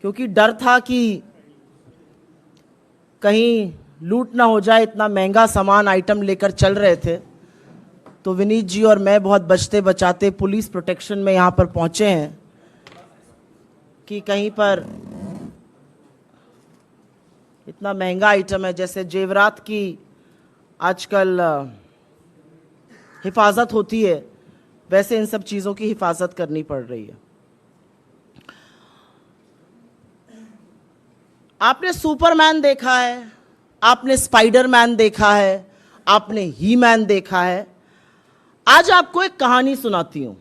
क्योंकि डर था कि कहीं लूट ना हो जाए, इतना महंगा सामान आइटम लेकर चल रहे थे। तो विनीत जी और मैं बहुत बचते बचाते पुलिस प्रोटेक्शन में यहाँ पर पहुँचे हैं कि कहीं पर इतना महंगा आइटम है, जैसे जेवरात की आजकल हिफाजत होती है, वैसे इन सब चीज़ों की हिफाजत करनी पड़ रही है। आपने सुपरमैन देखा है, आपने स्पाइडरमैन देखा है, आपने ही मैन देखा है। आज आपको एक कहानी सुनाती हूं,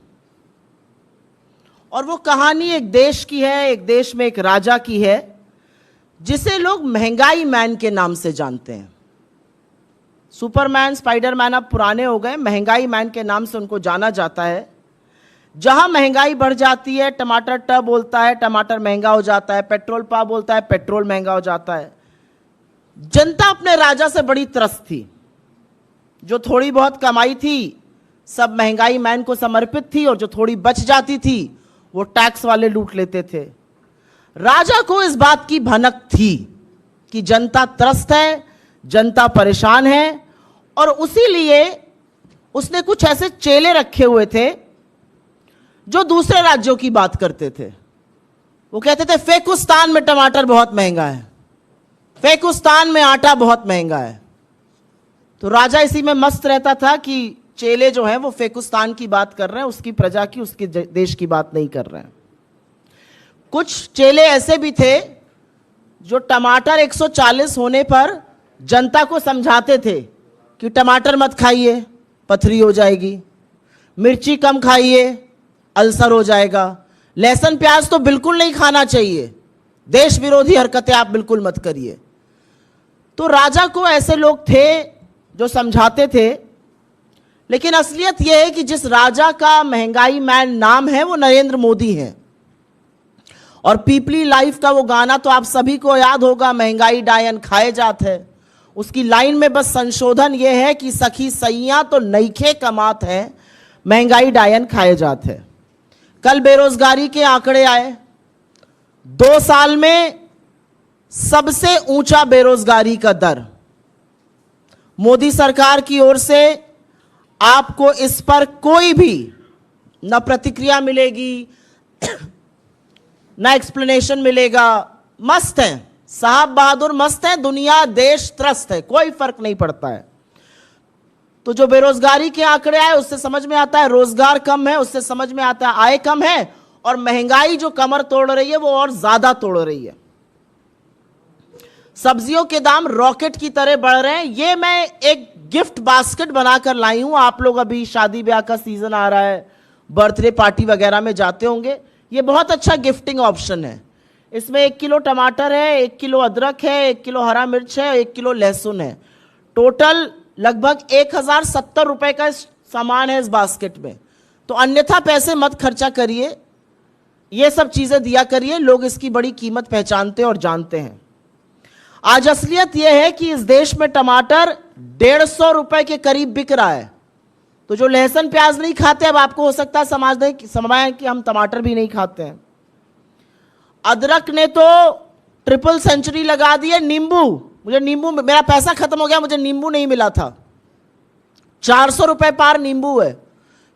और वो कहानी एक देश की है, एक देश में एक राजा की है, जिसे लोग महंगाई मैन के नाम से जानते हैं। सुपरमैन स्पाइडरमैन अब पुराने हो गए, महंगाई मैन के नाम से उनको जाना जाता है। जहां महंगाई बढ़ जाती है, टमाटर ट बोलता है, टमाटर महंगा हो जाता है, पेट्रोल पा बोलता है, पेट्रोल महंगा हो जाता है। जनता अपने राजा से बड़ी त्रस्त थी। जो थोड़ी बहुत कमाई थी सब महंगाई मैन को समर्पित थी, और जो थोड़ी बच जाती थी वो टैक्स वाले लूट लेते थे। राजा को इस बात की भनक थी कि जनता त्रस्त है, जनता परेशान है, और उसी लिए उसने कुछ ऐसे चेले रखे हुए थे जो दूसरे राज्यों की बात करते थे। वो कहते थे फेकुस्तान में टमाटर बहुत महंगा है, फेकुस्तान में आटा बहुत महंगा है। तो राजा इसी में मस्त रहता था कि चेले जो हैं वो फेकुस्तान की बात कर रहे हैं, उसकी प्रजा की, उसके देश की बात नहीं कर रहे हैं। कुछ चेले ऐसे भी थे जो टमाटर 140 होने पर जनता को समझाते थे कि टमाटर मत खाइए, पथरी हो जाएगी, मिर्ची कम खाइए, अल्सर हो जाएगा, लहसुन प्याज तो बिल्कुल नहीं खाना चाहिए, देश विरोधी हरकतें आप बिल्कुल मत करिए। तो राजा को ऐसे लोग थे जो समझाते थे। लेकिन असलियत यह है कि जिस राजा का महंगाई मैन नाम है वो नरेंद्र मोदी है। और पीपली लाइफ का वो गाना तो आप सभी को याद होगा, महंगाई डायन खाए जात है। उसकी लाइन में बस संशोधन यह है कि सखी सैया तो नईखे कमात है, महंगाई डायन खाए जात है। कल बेरोजगारी के आंकड़े आए, 2 साल में सबसे ऊंचा बेरोजगारी का दर। मोदी सरकार की ओर से आपको इस पर कोई भी न प्रतिक्रिया मिलेगी ना एक्सप्लेनेशन मिलेगा। मस्त है साहब बहादुर, मस्त है, दुनिया देश त्रस्त है, कोई फर्क नहीं पड़ता है। तो जो बेरोजगारी के आंकड़े आए उससे समझ में आता है रोजगार कम है, उससे समझ में आता है आय कम है, और महंगाई जो कमर तोड़ रही है वो और ज्यादा तोड़ रही है। सब्जियों के दाम रॉकेट की तरह बढ़ रहे हैं। ये मैं एक गिफ्ट बास्केट बनाकर लाई हूं। आप लोग अभी शादी ब्याह का सीजन आ रहा है, बर्थडे पार्टी वगैरह में जाते होंगे, ये बहुत अच्छा गिफ्टिंग ऑप्शन है। इसमें 1 किलो टमाटर है, 1 किलो अदरक है, 1 किलो हरा मिर्च है, 1 किलो लहसुन है। टोटल लगभग 1070 रुपए का सामान है इस बास्केट में। तो अन्यथा पैसे मत खर्चा करिए, ये सब चीजें दिया करिए, लोग इसकी बड़ी कीमत पहचानते हैं और जानते हैं। आज असलियत यह है कि इस देश में टमाटर 150 रुपए के करीब बिक रहा है। तो जो लहसुन प्याज नहीं खाते, अब आपको हो सकता है समझाएं कि हम टमाटर भी नहीं खाते हैं। अदरक ने तो ट्रिपल सेंचुरी लगा दी है। नींबू, मुझे नींबू, मेरा पैसा खत्म हो गया, मुझे नींबू नहीं मिला था। 400 रुपए पार नींबू है।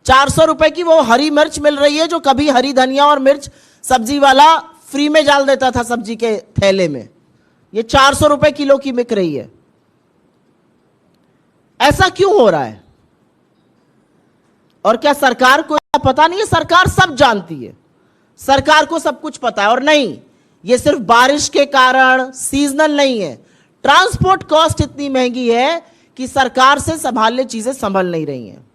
400 रुपए की वो हरी मिर्च मिल रही है जो कभी हरी धनिया और मिर्च सब्जी वाला फ्री में डाल देता था सब्जी के थैले में, ये 400 रुपए किलो की बिक रही है। ऐसा क्यों हो रहा है? और क्या सरकार को पता नहीं है? सरकार सब जानती है, सरकार को सब कुछ पता है। और नहीं, ये सिर्फ बारिश के कारण सीजनल नहीं है, ट्रांसपोर्ट कॉस्ट इतनी महंगी है कि सरकार से संभालने चीजें संभल नहीं रही हैं।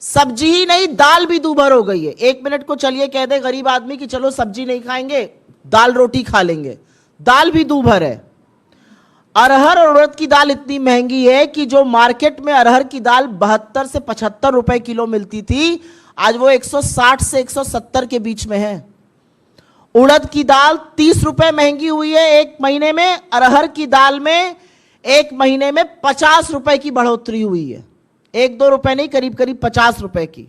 सब्जी ही नहीं, दाल भी दूभर हो गई है। 1 मिनट को चलिए कह दे गरीब आदमी कि चलो सब्जी नहीं खाएंगे, दाल रोटी खा लेंगे, दाल भी दूभर है। अरहर और उड़द की दाल इतनी महंगी है कि जो मार्केट में अरहर की दाल 72 से 75 रुपए किलो मिलती थी, आज वो 160 से 170 के बीच में है। उड़द की दाल 30 रुपए महंगी हुई है 1 महीने में। अरहर की दाल में 1 महीने में 50 रुपए की बढ़ोतरी हुई है। 1-2 रुपए नहीं, करीब करीब 50 रुपए की।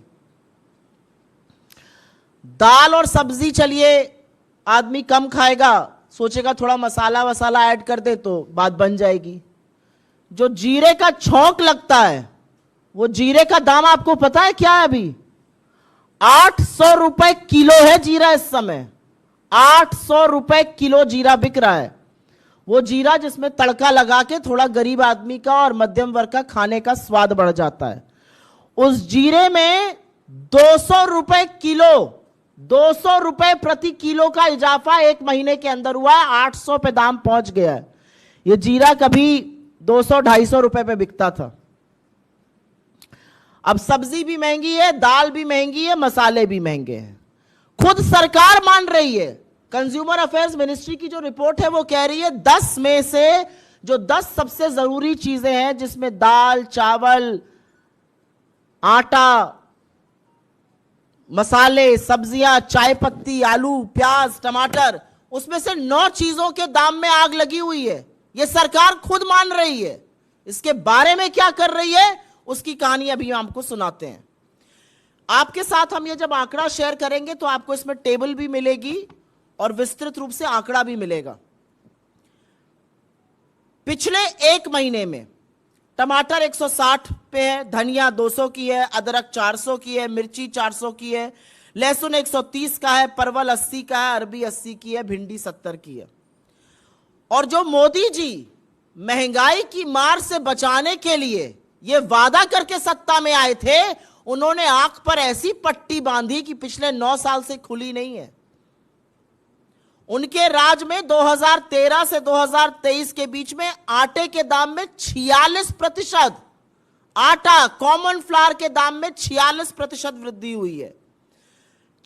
दाल और सब्जी चलिए आदमी कम खाएगा, सोचेगा थोड़ा मसाला वसाला ऐड कर दे तो बात बन जाएगी। जो जीरे का छौंक लगता है, वो जीरे का दाम आपको पता है क्या है? अभी 800 रुपए किलो है जीरा इस समय। 800 रुपए किलो जीरा बिक रहा है। वो जीरा जिसमें तड़का लगा के थोड़ा गरीब आदमी का और मध्यम वर्ग का खाने का स्वाद बढ़ जाता है। उस जीरे में 200 रुपए किलो, 200 रुपए प्रति किलो का इजाफा एक महीने के अंदर हुआ है। 800 पे दाम पहुंच गया है। ये जीरा कभी 200-250 रुपए पे बिकता था। अब सब्जी भी महंगी है, दाल भी महंगी है, मसाले भी महंगे हैं। खुद सरकार मान रही है। कंज्यूमर अफेयर्स मिनिस्ट्री की जो रिपोर्ट है वो कह रही है 10 में से जो 10 सबसे जरूरी चीजें हैं, जिसमें दाल, चावल, आटा, मसाले, सब्जियां, चाय पत्ती, आलू, प्याज, टमाटर, उसमें से 9 चीजों के दाम में आग लगी हुई है। यह सरकार खुद मान रही है। इसके बारे में क्या कर रही है उसकी कहानी अभी हम आपको सुनाते हैं। आपके साथ हम ये जब आंकड़ा शेयर करेंगे तो आपको इसमें टेबल भी मिलेगी और विस्तृत रूप से आंकड़ा भी मिलेगा। पिछले एक महीने में टमाटर 160 पे है, धनिया 200 की है, अदरक 400 की है, मिर्ची 400 की है, लहसुन 130 का है, परवल 80 का है, अरबी 80 की है, भिंडी 70 की है। और जो मोदी जी महंगाई की मार से बचाने के लिए ये वादा करके सत्ता में आए थे, उन्होंने आंख पर ऐसी पट्टी बांधी कि पिछले 9 साल से खुली नहीं है। उनके राज में 2013 से 2023 के बीच में आटे के दाम में 46%, आटा कॉमन फ्लावर के दाम में 46% वृद्धि हुई है।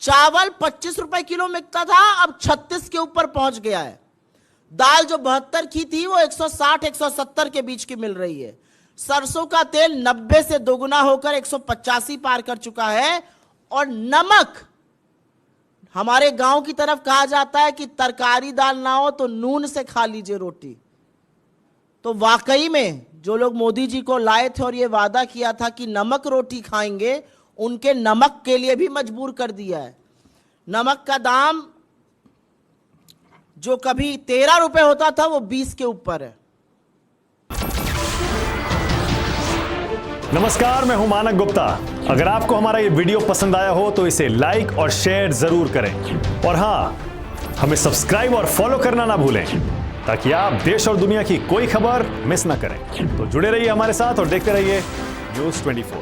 चावल 25 रुपए किलो मिलता था, अब 36 के ऊपर पहुंच गया है। दाल जो 72 की थी वो 160-170 के बीच की मिल रही है। सरसों का तेल 90 से दोगुना होकर 185 पार कर चुका है। और नमक, हमारे गांव की तरफ कहा जाता है कि तरकारी दाल ना हो तो नून से खा लीजिए रोटी। तो वाकई में जो लोग मोदी जी को लाए थे और ये वादा किया था कि नमक रोटी खाएंगे, उनके नमक के लिए भी मजबूर कर दिया है। नमक का दाम जो कभी 13 रुपए होता था वो 20 के ऊपर है। नमस्कार, मैं हूं मानक गुप्ता। अगर आपको हमारा ये वीडियो पसंद आया हो तो इसे लाइक और शेयर जरूर करें। और हां, हमें सब्सक्राइब और फॉलो करना ना भूलें ताकि आप देश और दुनिया की कोई खबर मिस ना करें। तो जुड़े रहिए हमारे साथ और देखते रहिए न्यूज़ 24।